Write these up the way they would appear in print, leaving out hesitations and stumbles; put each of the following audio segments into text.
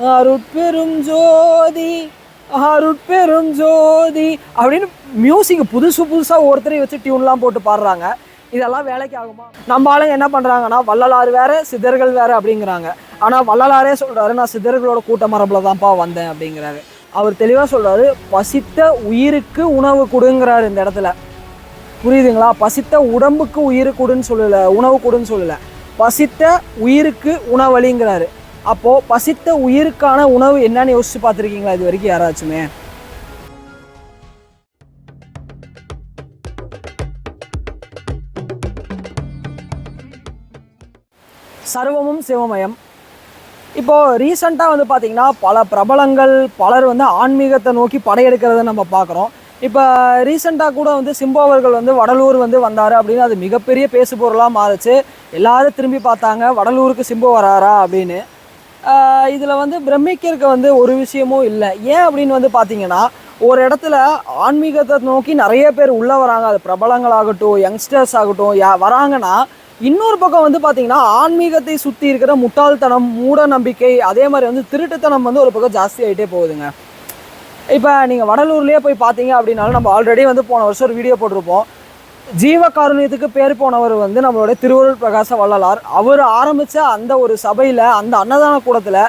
அருட்பெரும் ஜோதி அருட்பெரும் ஜோதி அப்படின்னு மியூசிக் புதுசாக ஒருத்தரையும் வச்சு டியூன்லாம் போட்டு பாடுறாங்க. இதெல்லாம் வேலைக்கு ஆகுமா? நம்ம ஆளுங்க என்ன பண்ணுறாங்கன்னா வள்ளலார் வேறு சித்தர்கள் வேறு அப்படிங்கிறாங்க. ஆனால் வள்ளலாரே சொல்கிறாரு, நான் சித்தர்களோட கூட்ட மரபில் தான்ப்பா வந்தேன் அப்படிங்கிறாரு. அவர் தெளிவாக சொல்கிறாரு, பசித்த உயிருக்கு உணவு கொடுங்கிறாரு இந்த இடத்துல. புரியுதுங்களா? பசித்த உடம்புக்கு உயிர் கொடுன்னு சொல்லலை, உணவு கொடுன்னு சொல்லலை, பசித்த உயிருக்கு உணவளிங்கிறாரு. அப்போது பசித்த உயிருக்கான உணவு என்னன்னு யோசிச்சு பார்த்துருக்கீங்களா இது வரைக்கும் யாராச்சுமே? சர்வமும் சிவமயம். இப்போது ரீசண்டாக வந்து பார்த்திங்கன்னா பல பிரபலங்கள் பலர் வந்து ஆன்மீகத்தை நோக்கி படையெடுக்கிறத நம்ம பார்க்குறோம். இப்போ ரீசெண்டாக கூட வந்து சிம்பு அவர்கள் வந்து வடலூர் வந்து வந்தார் அப்படின்னு அது மிகப்பெரிய பேசு பொருளாக மாறுச்சு. எல்லாரும் திரும்பி பார்த்தாங்க, வடலூருக்கு சிம்பு வராரா அப்படின்னு. இதில் வந்து பிரமிக்கிறதுக்கு வந்து ஒரு விஷயமும் இல்லை. ஏன் அப்படின்னு வந்து பார்த்திங்கன்னா, ஒரு இடத்துல ஆன்மீகத்தை நோக்கி நிறைய பேர் உள்ளே வராங்க. அது பிரபலங்களாகட்டும், யங்ஸ்டர்ஸ் ஆகட்டும், வராங்கன்னா இன்னொரு பக்கம் வந்து பார்த்திங்கன்னா ஆன்மீகத்தை சுற்றி இருக்கிற முட்டாள்தனம், மூட நம்பிக்கை, அதே மாதிரி வந்து திருட்டுத்தனம் வந்து ஒரு பக்கம் ஜாஸ்தி ஆகிட்டே போகுதுங்க. இப்போ நீங்கள் வடலூர்லேயே போய் பார்த்தீங்க அப்படின்னாலும், நம்ம ஆல்ரெடி வந்து போன வருஷம் ஒரு வீடியோ போட்டிருப்போம். ஜீவகாருண்யத்துக்கு பேர் போனவர் வந்து நம்மளுடைய திருவருள் பிரகாச வள்ளலார். அவர் ஆரம்பித்த அந்த ஒரு சபையில், அந்த அன்னதான கூடத்தில்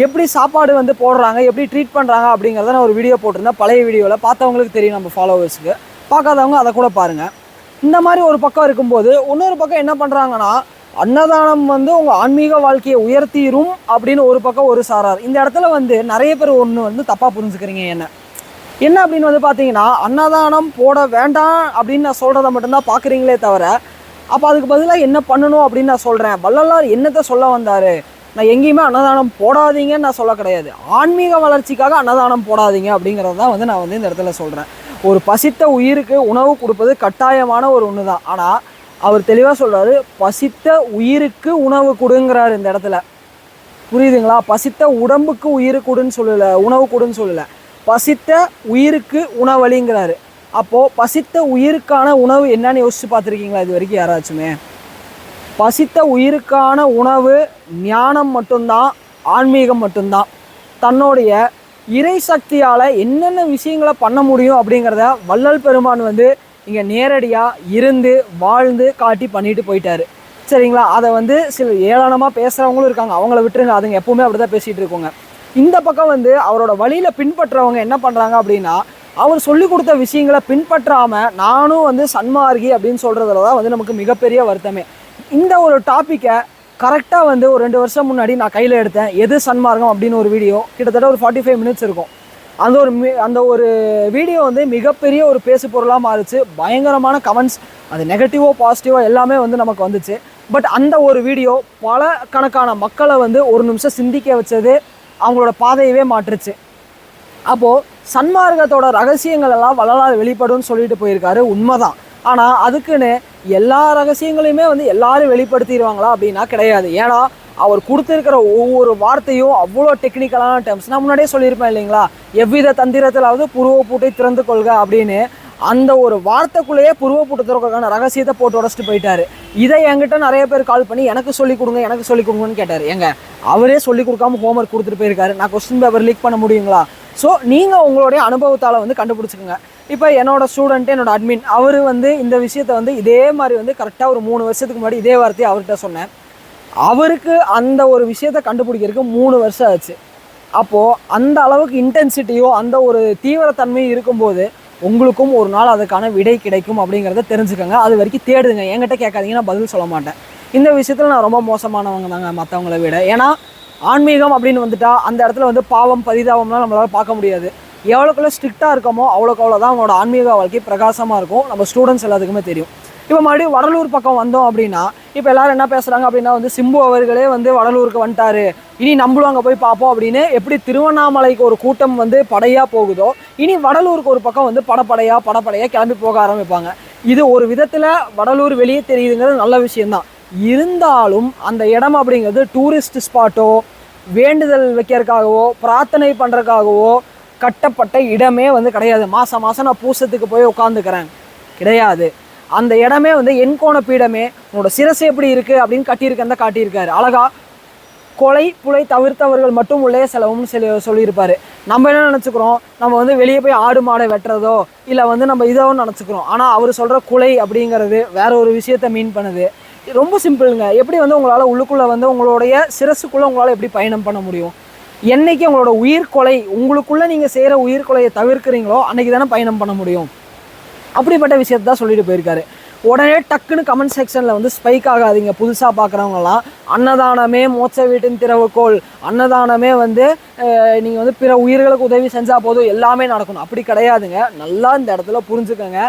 எப்படி சாப்பாடு வந்து போடுறாங்க, எப்படி ட்ரீட் பண்ணுறாங்க அப்படிங்கிறத நான் ஒரு வீடியோ போட்டிருந்தேன். பழைய வீடியோவில் பார்த்தவங்களுக்கு தெரியும், நம்ம ஃபாலோவர்ஸுக்கு. பார்க்காதவங்க அதை கூட பாருங்கள். இந்த மாதிரி ஒரு பக்கம் இருக்கும்போது இன்னொரு பக்கம் என்ன பண்ணுறாங்கன்னா, அன்னதானம் வந்து உங்கள் ஆன்மீக வாழ்க்கையை உயர்த்திரும் அப்படின்னு ஒரு பக்கம் ஒரு சாரார். இந்த இடத்துல வந்து நிறைய பேர் ஒன்று வந்து தப்பாக புரிஞ்சுக்கிறீங்க. என்ன அப்படின்னு வந்து பார்த்தீங்கன்னா, அன்னதானம் போட வேண்டாம் அப்படின்னு நான் சொல்கிறத மட்டும்தான் பார்க்குறீங்களே தவிர, அப்போ அதுக்கு பதிலாக என்ன பண்ணணும் அப்படின்னு நான் சொல்கிறேன். வள்ளலார் என்னத்தை சொல்ல வந்தார்? நான் எங்கேயுமே அன்னதானம் போடாதீங்கன்னு நான் சொல்ல கிடையாது. ஆன்மீக வளர்ச்சிக்காக அன்னதானம் போடாதீங்க அப்படிங்கிறது தான் வந்து நான் வந்து இந்த இடத்துல சொல்கிறேன். ஒரு பசித்த உயிருக்கு உணவு கொடுப்பது கட்டாயமான ஒரு ஒன்று தான். ஆனால் அவர் தெளிவாக சொல்கிறாரு, பசித்த உயிருக்கு உணவு கொடுங்கிறாரு இந்த இடத்துல. புரியுதுங்களா? பசித்த உடம்புக்கு உயிர் கொடுன்னு சொல்லலை, உணவு கொடுன்னு சொல்லலை, பசித்த உயிருக்கு உணவளிங்கிறாரு. அப்போது பசித்த உயிருக்கான உணவு என்னன்னு யோசிச்சு பார்த்துருக்கீங்களா இது வரைக்கும் யாராச்சுமே? பசித்த உயிருக்கான உணவு ஞானம் மட்டும்தான், ஆன்மீகம் மட்டும்தான். தன்னுடைய இறை சக்தியால் என்னென்ன விஷயங்களை பண்ண முடியும் அப்படிங்கிறத வள்ளல் பெருமான் வந்து இங்கே நேரடியாக இருந்து வாழ்ந்து காட்டி பண்ணிட்டு போயிட்டாரு. சரிங்களா? அதை வந்து சில ஏளனமாக பேசுகிறவங்களும் இருக்காங்க, அவங்கள விட்டுருங்க, அதுங்க எப்போவுமே அப்படி தான் பேசிகிட்டு இருக்கோங்க. இந்த பக்கம் வந்து அவரோட வழியில் பின்பற்றவங்க என்ன பண்ணுறாங்க அப்படின்னா, அவர் சொல்லி கொடுத்த விஷயங்களை பின்பற்றாமல் நானும் வந்து சன்மார்கி அப்படின்னு சொல்கிறதுல தான் வந்து நமக்கு மிகப்பெரிய வருத்தமே. இந்த ஒரு டாப்பிக்கை கரெக்டாக வந்து ஒரு 2 வருஷம் முன்னாடி நான் கையில் எடுத்தேன். எது சன்மார்க்கம் அப்படின்னு ஒரு வீடியோ, கிட்டத்தட்ட ஒரு 45 மினிட்ஸ் இருக்கும். அந்த ஒரு வீடியோ வந்து மிகப்பெரிய ஒரு பேசு பொருளாக மாறுச்சு. பயங்கரமான கமெண்ட்ஸ், அது நெகட்டிவோ பாசிட்டிவோ எல்லாமே வந்து நமக்கு வந்துச்சு. பட் அந்த ஒரு வீடியோ பல கணக்கான மக்களை வந்து ஒரு நிமிஷம் சிந்திக்க வச்சது, அவங்களோட பாதையவே மாற்றுச்சு. அப்போது சன்மார்க்கத்தோட ரகசியங்கள் எல்லாம் வள்ளலார் வெளிப்படும்னு சொல்லிட்டு போயிருக்காரு, உண்மைதான். ஆனால் அதுக்குன்னு எல்லா ரகசியங்களையுமே வந்து எல்லாரும் வெளிப்படுத்திடுவாங்களா அப்படின்னா கிடையாது. ஏன்னா அவர் கொடுத்துருக்கிற ஒவ்வொரு வார்த்தையும் அவ்வளோ டெக்னிக்கலான டேர்ம்ஸ். நான் முன்னாடியே சொல்லியிருப்பேன் இல்லைங்களா, எவ்வித தந்திரத்திலாவது புருவ பூட்டை திறந்து கொள்க அப்படின்னு. அந்த ஒரு வார்த்தைக்குள்ளேயே புருவ பூட்டை திறக்கிறதுக்கான ரகசியத்தை போட்டு உடச்சிட்டு போயிட்டாரு. இதை என்கிட்ட நிறைய பேர் கால் பண்ணி எனக்கு சொல்லிக் கொடுங்கன்னு கேட்டார். ஏங்க, அவரே சொல்லிக் கொடுக்காம ஹோம்ஒர்க் கொடுத்துட்டு போயிருக்காரு. நான் கொஸ்டின் பேப்பர் லீக் பண்ண முடியுங்களா? ஸோ நீங்கள் உங்களுடைய அனுபவத்தால் வந்து கண்டுபிடிச்சிக்கோங்க. இப்போ என்னோடய ஸ்டூடெண்ட்டு, என்னோட அட்மின், அவர் வந்து இந்த விஷயத்தை வந்து இதே மாதிரி வந்து கரெக்டாக ஒரு 3 வருஷத்துக்கு முன்னாடி இதே வார்த்தையை அவர்கிட்ட சொன்னேன். அவருக்கு அந்த ஒரு விஷயத்தை கண்டுபிடிக்கிறதுக்கு 3 வருஷம் ஆச்சு. அப்போது அந்த அளவுக்கு இன்டென்சிட்டியோ அந்த ஒரு தீவிரத்தன்மையும் இருக்கும்போது உங்களுக்கும் ஒரு நாள் அதுக்கான விடை கிடைக்கும் அப்படிங்கிறத தெரிஞ்சுக்கோங்க. அது வரைக்கும் தேடுங்க, என்கிட்ட கேட்காதீங்க, நான் பதில் சொல்ல மாட்டேன். இந்த விஷயத்தில் நான் ரொம்ப மோசமானவங்க தாங்க மற்றவங்களை விட. ஏன்னா ஆன்மீகம் அப்படின்னு வந்துட்டா அந்த இடத்துல வந்து பாவம் பரிதாபம்லாம் நம்மளால் பார்க்க முடியாது. எவ்வளோக்குள்ள ஸ்ட்ரிக்டாக இருக்கமோ அவ்வளோக்கு அவ்வளோதான் அவங்களோட ஆன்மீக வாழ்க்கை பிரகாசமாக இருக்கும். நம்ம ஸ்டூடெண்ட்ஸ் எல்லாத்துக்குமே தெரியும். இப்போ மறுபடியும் வடலூர் பக்கம் வந்தோம் அப்படின்னா, இப்போ எல்லோரும் என்ன பேசுகிறாங்க அப்படின்னா வந்து சிம்பு அவர்களே வந்து வடலூருக்கு வந்துட்டாரு, இனி நம்மளும் அங்கே போய் பார்ப்போம் அப்படின்னு. எப்படி திருவண்ணாமலைக்கு ஒரு கூட்டம் வந்து படையாக போகுதோ, இனி வடலூருக்கு ஒரு பக்கம் வந்து படப்படையாக கிளம்பி போக ஆரம்பிப்பாங்க. இது ஒரு விதத்தில் வடலூர் வெளியே தெரியுதுங்கிறது நல்ல விஷயந்தான். இருந்தாலும் அந்த இடம் அப்படிங்கிறது டூரிஸ்ட் ஸ்பாட்டோ, வேண்டுதல் வைக்கிறதுக்காகவோ, பிரார்த்தனை பண்ணுறதுக்காகவோ கட்டப்பட்ட இடமே வந்து கிடையாது. மாதம் மாதம் நான் பூசத்துக்கு போய் உட்காந்துக்கிறேன் கிடையாது. அந்த இடமே வந்து எண்கோண பீடமே, உன்னோட சிரசு எப்படி இருக்குது அப்படின்னு காட்டியிருக்காரு. அழகா கொலை புலை தவிர்த்தவர்கள் மட்டும் உள்ளே செலவும்னு சொல்லியிருப்பார். நம்ம என்ன நினச்சிக்கிறோம், நம்ம வந்து வெளியே போய் ஆடு மாடை வெட்டுறதோ இல்லை வந்து நம்ம இதோ நினச்சிக்கிறோம். ஆனால் அவர் சொல்கிற கொலை அப்படிங்கிறது வேற ஒரு விஷயத்தை மீன் பண்ணுது. ரொம்ப சிம்பிளுங்க. எப்படி வந்து உங்களால் உள்ளுக்குள்ளே வந்து உங்களுடைய சிரசுக்குள்ளே உங்களால் எப்படி பயணம் பண்ண முடியும்? என்னைக்கு உங்களோட உயிர்கொலை உங்களுக்குள்ளே நீங்கள் செய்கிற உயிர்கொலையை தவிர்க்கிறீங்களோ அன்றைக்கி தானே பயணம் பண்ண முடியும். அப்படிப்பட்ட விஷயத்தை தான் சொல்லிட்டு போயிருக்காரு. உடனே டக்குன்னு கமெண்ட் செக்ஷனில் வந்து ஸ்பைக் ஆகாதீங்க. புதுசாக பார்க்குறவங்கலாம் அன்னதானமே மோட்ச வீட்டின் திறவுகோல், அன்னதானமே வந்து நீங்கள் வந்து பிற உயிர்களுக்கு உதவி செஞ்சால் போதும் எல்லாமே நடக்கணும், அப்படி கிடையாதுங்க. நல்லா இந்த இடத்துல புரிஞ்சுக்கோங்க.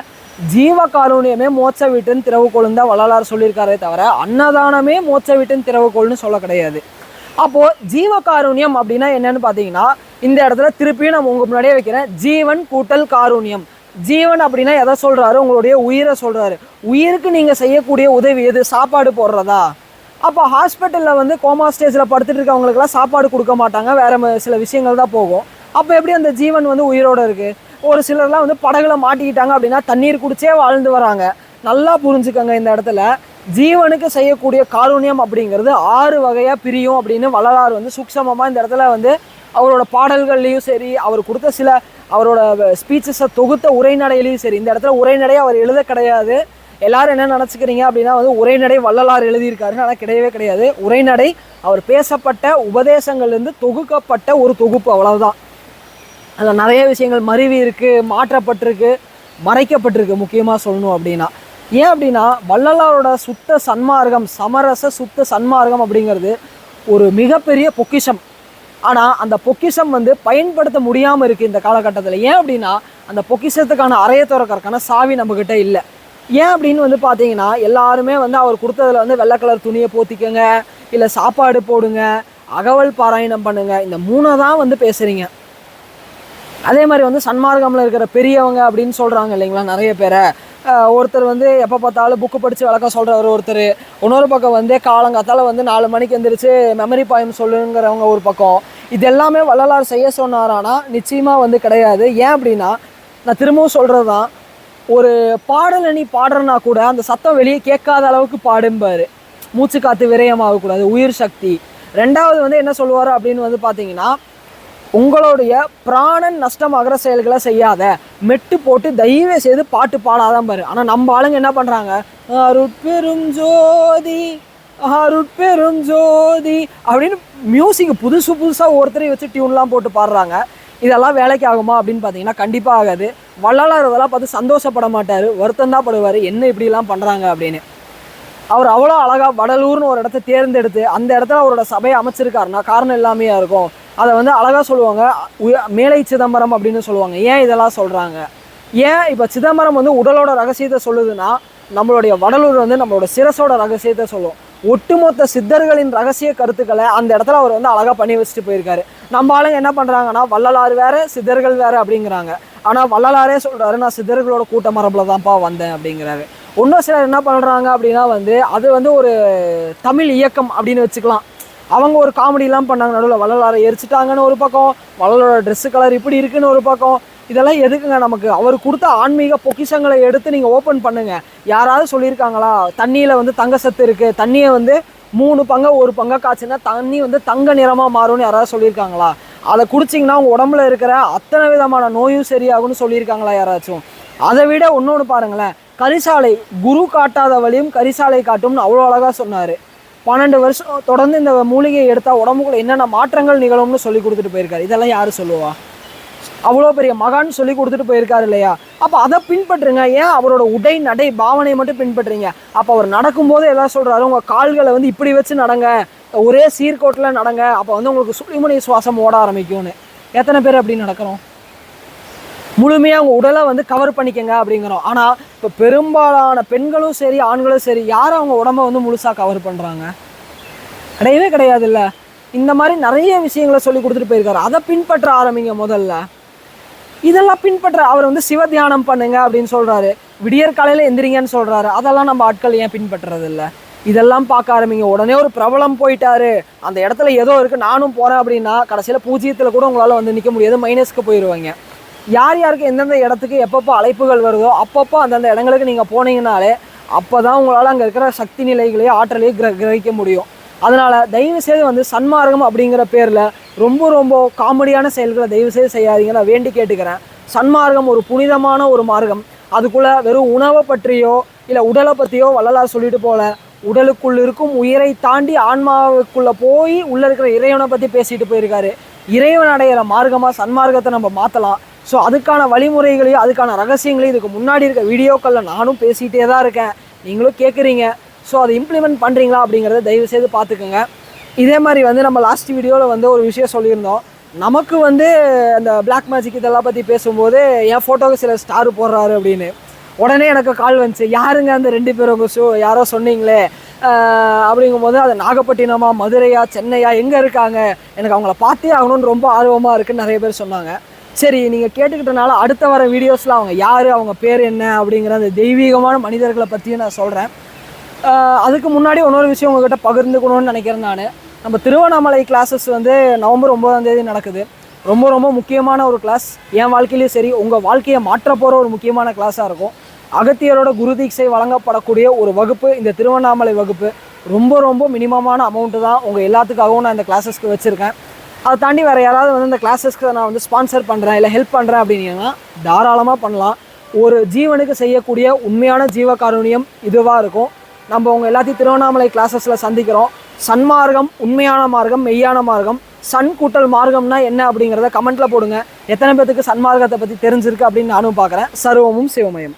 ஜீவ காருண்யமே மோட்ச வீட்டின் திறவுகோள்னு தான் வள்ளலார் சொல்லியிருக்காரே தவிர அன்னதானமே மோட்ச வீட்டின் திறவுகோள்னு சொல்ல கிடையாது. அப்போது ஜீவ காருண்யம் அப்படின்னா என்னன்னு பார்த்தீங்கன்னா, இந்த இடத்துல திருப்பியும் நம்ம உங்கள் முன்னாடியே வைக்கிறேன், ஜீவன் கூட்டல் காருண்யம். ஜீவன் அப்படின்னா எதை சொல்கிறாரு? உங்களுடைய உயிரை சொல்கிறாரு. உயிருக்கு நீங்கள் செய்யக்கூடிய உதவி எது? சாப்பாடு போடுறதா? அப்போ ஹாஸ்பிட்டலில் வந்து கோமா ஸ்டேஜில் படுத்துட்டு இருக்கவங்களுக்குலாம் சாப்பாடு கொடுக்க மாட்டாங்க, வேறு சில விஷயங்கள் தான் போகும். அப்போ எப்படி அந்த ஜீவன் வந்து உயிரோடு இருக்குது? ஒரு சிலர்லாம் வந்து படகுல மாட்டிக்கிட்டாங்க அப்படின்னா தண்ணீர் குடிச்சே வாழ்ந்து வராங்க. நல்லா புரிஞ்சுக்கோங்க, இந்த இடத்துல ஜீவனுக்கு செய்யக்கூடிய காருண்யம் அப்படிங்கிறது 6 வகையாக பிரியும் அப்படின்னு வள்ளலார் வந்து சூக்ஷமமாக இந்த இடத்துல வந்து அவரோட பாடல்கள்லையும் சரி, அவர் கொடுத்த சில அவரோட ஸ்பீச்சஸை தொகுத்த உரைநடையிலையும் சரி, இந்த இடத்துல உரைநடை அவர் எழுத கிடையாது. எல்லாரும் என்ன நினச்சிக்கிறீங்க அப்படின்னா வந்து உரைநடை வள்ளலார் எழுதியிருக்காருன்னு, ஆனால் கிடையவே கிடையாது. உரைநடை அவர் பேசப்பட்ட உபதேசங்கள்லேருந்து தொகுக்கப்பட்ட ஒரு தொகுப்பு, அவ்வளவுதான். அதில் நிறைய விஷயங்கள் மருவி இருக்குது, மாற்றப்பட்டிருக்கு, மறைக்கப்பட்டிருக்கு. முக்கியமாக சொல்லணும் அப்படின்னா ஏன் அப்படின்னா வள்ளலாரோட சுத்த சன்மார்க்கம், சமரச சுத்த சன்மார்க்கம் அப்படிங்கிறது ஒரு மிகப்பெரிய பொக்கிஷம். ஆனால் அந்த பொக்கிஷம் வந்து பயன்படுத்த முடியாமல் இருக்குது இந்த காலகட்டத்தில். ஏன் அப்படின்னா அந்த பொக்கிஷத்துக்கான அறைய திறக்கறதுக்கான சாவி நம்மக்கிட்ட இல்லை. ஏன் அப்படின்னு வந்து பார்த்தீங்கன்னா எல்லாருமே வந்து அவர் கொடுத்ததில் வந்து வெள்ளை கலர் துணியை போத்திக்கங்க, இல்லை சாப்பாடு போடுங்க, அகவல் பாராயணம் பண்ணுங்க, இந்த 3 தான் வந்து பேசுகிறீங்க. அதே மாதிரி வந்து சன்மார்க்கமில் இருக்கிற பெரியவங்க அப்படின்னு சொல்கிறாங்க இல்லைங்களா நிறைய பேரை. ஒருத்தர் வந்து எப்போ பார்த்தாலும் புக்கு படித்து விளக்கம் சொல்கிறவர் ஒருத்தர், இன்னொரு பக்கம் வந்து காலங்காத்தால் வந்து 4 மணிக்கு எந்திரிச்சு மெமரி பாயம் சொல்லுங்கிறவங்க ஒரு பக்கம். இது எல்லாமே வள்ளலார் செய்ய சொன்னாரானா நிச்சயமாக வந்து கிடையாது. ஏன் அப்படின்னா நான் திரும்பவும் சொல்கிறது தான், ஒரு பாடலை நீ பாடுறனா கூட அந்த சத்தம் வெளியே கேட்காத அளவுக்கு பாடும்பார். மூச்சு காற்று விரயமாகக்கூடாது, உயிர் சக்தி. 2வது வந்து என்ன சொல்லுவார் அப்படின்னு வந்து பார்த்தீங்கன்னா, உங்களுடைய பிராணன் நஷ்டமாகிற செயல்களை செய்யாத, மெட்டு போட்டு தயவு செய்து பாட்டு பாடாதான் பாரு. ஆனால் நம்ம ஆளுங்க என்ன பண்ணுறாங்க, அருட்பெரும் ஜோதி அருட்பெரும் ஜோதி அப்படின்னு மியூசிக் புதுசாக ஒருத்தரையும் வச்சு டியூன்லாம் போட்டு பாடுறாங்க. இதெல்லாம் வேலைக்கு ஆகுமா அப்படின்னு பார்த்தீங்கன்னா கண்டிப்பாக ஆகாது. வள்ளலார் இதெல்லாம் பார்த்து சந்தோஷப்பட மாட்டார், வருத்தம் தான் படுவார், என்ன இப்படிலாம் பண்ணுறாங்க அப்படின்னு. அவர் அவ்வளோ அழகாக வடலூர்னு ஒரு இடத்த தேர்ந்தெடுத்து அந்த இடத்துல அவரோட சபையை அமைச்சிருக்காருன்னா காரணம் எல்லாமே இருக்கும். அதை வந்து அழகாக சொல்லுவாங்க, மேலை சிதம்பரம் அப்படின்னு சொல்லுவாங்க. ஏன் இதெல்லாம் சொல்கிறாங்க? ஏன் இப்போ சிதம்பரம் வந்து உடலோட ரகசியத்தை சொல்லுதுன்னா, நம்மளுடைய வடலூர் வந்து நம்மளோட சிரசோட ரகசியத்தை சொல்லும். ஒட்டுமொத்த சித்தர்களின் ரகசிய கருத்துக்களை அந்த இடத்துல அவர் வந்து அழகாக பண்ணி வச்சுட்டு போயிருக்காரு. நம்ம ஆளுங்க என்ன பண்ணுறாங்கன்னா வள்ளலார் வேறு சித்தர்கள் வேறு அப்படிங்கிறாங்க. ஆனால் வள்ளலாரே சொல்கிறாரு, நான் சித்தர்களோட கூட்ட மரபில் தான்ப்பா வந்தேன் அப்படிங்கிறாரு. இன்னும் சிலர் என்ன பண்ணுறாங்க அப்படின்னா வந்து அது வந்து ஒரு தமிழ் இயக்கம் அப்படின்னு வச்சுக்கலாம். அவங்க ஒரு காமெடிலாம் பண்ணாங்க, நடுவில் வள்ளலாரை எரிச்சிட்டாங்கன்னு ஒரு பக்கம், வள்ளலோட ட்ரெஸ்ஸு கலர் இப்படி இருக்குன்னு ஒரு பக்கம். இதெல்லாம் எதுக்குங்க நமக்கு? அவர் கொடுத்த ஆன்மீக பொக்கிஷங்களை எடுத்து நீங்கள் ஓப்பன் பண்ணுங்கள். யாராவது சொல்லியிருக்காங்களா தண்ணியில் வந்து தங்க சத்து இருக்குது, தண்ணியை வந்து 3 பங்கா 1 பங்கா காய்ச்சினா தண்ணி வந்து தங்க நிறமாக மாறும்னு யாராவது சொல்லியிருக்காங்களா? அதை குடிச்சிங்கன்னா உங்கள் உடம்புல இருக்கிற அத்தனை விதமான நோயும் சரியாகும்னு சொல்லியிருக்காங்களா யாராச்சும்? அதை விட இன்னொன்று பாருங்களேன், கரிசாலை குரு காட்டாத வழியும் கரிசாலை காட்டும்னு அவ்வளோ அழகாக சொன்னார். 12 வருஷம் தொடர்ந்து இந்த மூலிகையை எடுத்தால் உடம்புக்குள்ள என்னென்ன மாற்றங்கள் நிகழும்னு சொல்லி கொடுத்துட்டு போயிருக்காரு. இதெல்லாம் யார் சொல்லுவா? அவ்வளோ பெரிய மகான் சொல்லி கொடுத்துட்டு போயிருக்காரு இல்லையா? அப்போ அதை பின்பற்றுங்க. ஏன் அவரோட உடை நடை பாவனையை மட்டும் பின்பற்றுறீங்க? அப்போ அவர் நடக்கும்போது எதாவது சொல்கிறாரு, உங்கள் கால்களை வந்து இப்படி வச்சு நடங்க, ஒரே சீர்கோட்டில் நடங்க, அப்போ வந்து உங்களுக்கு சுழிமுனை சுவாசம் ஓட ஆரம்பிக்கும்னு. எத்தனை பேர் அப்படி நடக்கிறோம்? முழுமையாக உங்கள் உடலை வந்து கவர் பண்ணிக்கங்க அப்படிங்கிறோம். ஆனால் இப்போ பெரும்பாலான பெண்களும் சரி ஆண்களும் சரி யாரும் அவங்க உடம்பை வந்து முழுசாக கவர் பண்ணுறாங்க? கிடையவே கிடையாது. இல்லை, இந்த மாதிரி நிறைய விஷயங்களை சொல்லி கொடுத்துட்டு போயிருக்காரு. அதை பின்பற்ற ஆரம்பிங்க முதல்ல. இதெல்லாம் பின்பற்ற அவர் வந்து சிவ தியானம் பண்ணுங்க அப்படின்னு சொல்கிறாரு, விடியற் காலையில் எந்திரிங்கன்னு சொல்கிறாரு. அதெல்லாம் நம்ம ஆட்கள் ஏன் பின்பற்றுறது இல்லை? இதெல்லாம் பார்க்க ஆரம்பிங்க. உடனே ஒரு பிரபலம் போயிட்டாரு, அந்த இடத்துல ஏதோ இருக்குது நானும் போகிறேன் அப்படின்னா கடைசியில் பூஜ்ஜியத்தில் கூட உங்களால் வந்து நிற்க முடியாது, மைனஸ்க்கு போயிடுவாங்க. யார் யாருக்கு எந்தெந்த இடத்துக்கு எப்பப்போ அழைப்புகள் வருதோ அப்பப்போ அந்தந்த இடங்களுக்கு நீங்கள் போனீங்கனாலே அப்போ தான் உங்களால் அங்கே இருக்கிற சக்தி நிலைகளையோ ஆற்றலையோ கிரகிக்க முடியும். அதனால் தயவுசெய்து வந்து சன்மார்க்கம் அப்படிங்கிற பேரில் ரொம்ப ரொம்ப காமெடியான செயல்களை தயவுசெய்து செய்யாதீங்க, நான் வேண்டி கேட்டுக்கிறேன். சன்மார்க்கம் ஒரு புனிதமான ஒரு மார்க்கம். அதுக்குள்ளே வெறும் உணவை பற்றியோ இல்லை உடலை பற்றியோ வள்ளலார் சொல்லிட்டு போல, உடலுக்குள் இருக்கும் உயிரை தாண்டி ஆன்மாவுக்குள்ளே போய் உள்ளே இருக்கிற இறைவனை பற்றி பேசிட்டு போயிருக்காரு. இறைவன் அடைகிற மார்க்கமாக சன்மார்க்கத்தை நம்ம மாற்றலாம். ஸோ அதுக்கான வழிமுறைகளையும் அதுக்கான ரகசியங்களையும் இதுக்கு முன்னாடி இருக்க வீடியோக்களில் நானும் பேசிகிட்டே தான் இருக்கேன், நீங்களும் கேட்குறீங்க. ஸோ அதை இம்ப்ளிமெண்ட் பண்ணுறீங்களா அப்படிங்கிறத தயவுசெய்து பார்த்துக்குங்க. இதே மாதிரி வந்து நம்ம லாஸ்ட் வீடியோவில் வந்து ஒரு விஷயம் சொல்லியிருந்தோம். நமக்கு வந்து அந்த பிளாக் மேஜிக் இதெல்லாம் பற்றி பேசும்போது என் ஃபோட்டோவுக்கு சில ஸ்டார் போடுறாரு அப்படின்னு உடனே எனக்கு கால் வந்துச்சு, யாருங்க அந்த 2 பேர் உங்கள் யாரோ சொன்னீங்களே அப்படிங்கும்போது அது நாகப்பட்டினமா மதுரையா சென்னையா எங்கே இருக்காங்க, எனக்கு அவங்கள பார்த்தே ஆகணும்னு ரொம்ப ஆர்வமாக இருக்குன்னு நிறைய பேர் சொன்னாங்க. சரி, நீங்கள் கேட்டுக்கிட்டனால அடுத்த வர வீடியோஸில் அவங்க யார், அவங்க பேர் என்ன அப்படிங்கிற அந்த தெய்வீகமான மனிதர்களை பற்றியும் நான் சொல்கிறேன். அதுக்கு முன்னாடி இன்னொரு விஷயம் உங்கள்கிட்ட பகிர்ந்துக்கணும்னு நினைக்கிறேன். நம்ம திருவண்ணாமலை கிளாஸஸ் வந்து நவம்பர் 9ஆம் தேதி நடக்குது. ரொம்ப ரொம்ப முக்கியமான ஒரு கிளாஸ், என் வாழ்க்கையிலையும் சரி உங்கள் வாழ்க்கையை மாற்ற போகிற ஒரு முக்கியமான கிளாஸாக இருக்கும். அகத்தியரோட குரு தீட்சை வழங்கப்படக்கூடிய ஒரு வகுப்பு இந்த திருவண்ணாமலை வகுப்பு. ரொம்ப ரொம்ப மினிமமான அமௌண்ட்டு தான் உங்கள் எல்லாத்துக்காகவும் நான் இந்த கிளாஸஸ்க்கு வச்சுருக்கேன். அதை தாண்டி வேறு யாராவது வந்து இந்த கிளாஸஸ்க்கு நான் வந்து ஸ்பான்சர் பண்ணுறேன் இல்லை ஹெல்ப் பண்ணுறேன் அப்படின்னா தாராளமாக பண்ணலாம். ஒரு ஜீவனுக்கு செய்யக்கூடிய உண்மையான ஜீவகாருண்யம் இதுவாக இருக்கும். நம்ம உங்கள் எல்லாத்தையும் திருவண்ணாமலை கிளாஸஸில் சந்திக்கிறோம். சன்மார்க்கம், உண்மையான மார்க்கம், மெய்யான மார்க்கம், சன் கூட்டல் மார்க்கம்னா என்ன அப்படிங்கிறத கமெண்ட்டில் போடுங்க. எத்தனை பேத்துக்கு சன்மார்க்கத்தை பற்றி தெரிஞ்சிருக்கு அப்படின்னு நானும் பார்க்குறேன். சர்வமும் சிவமயம்.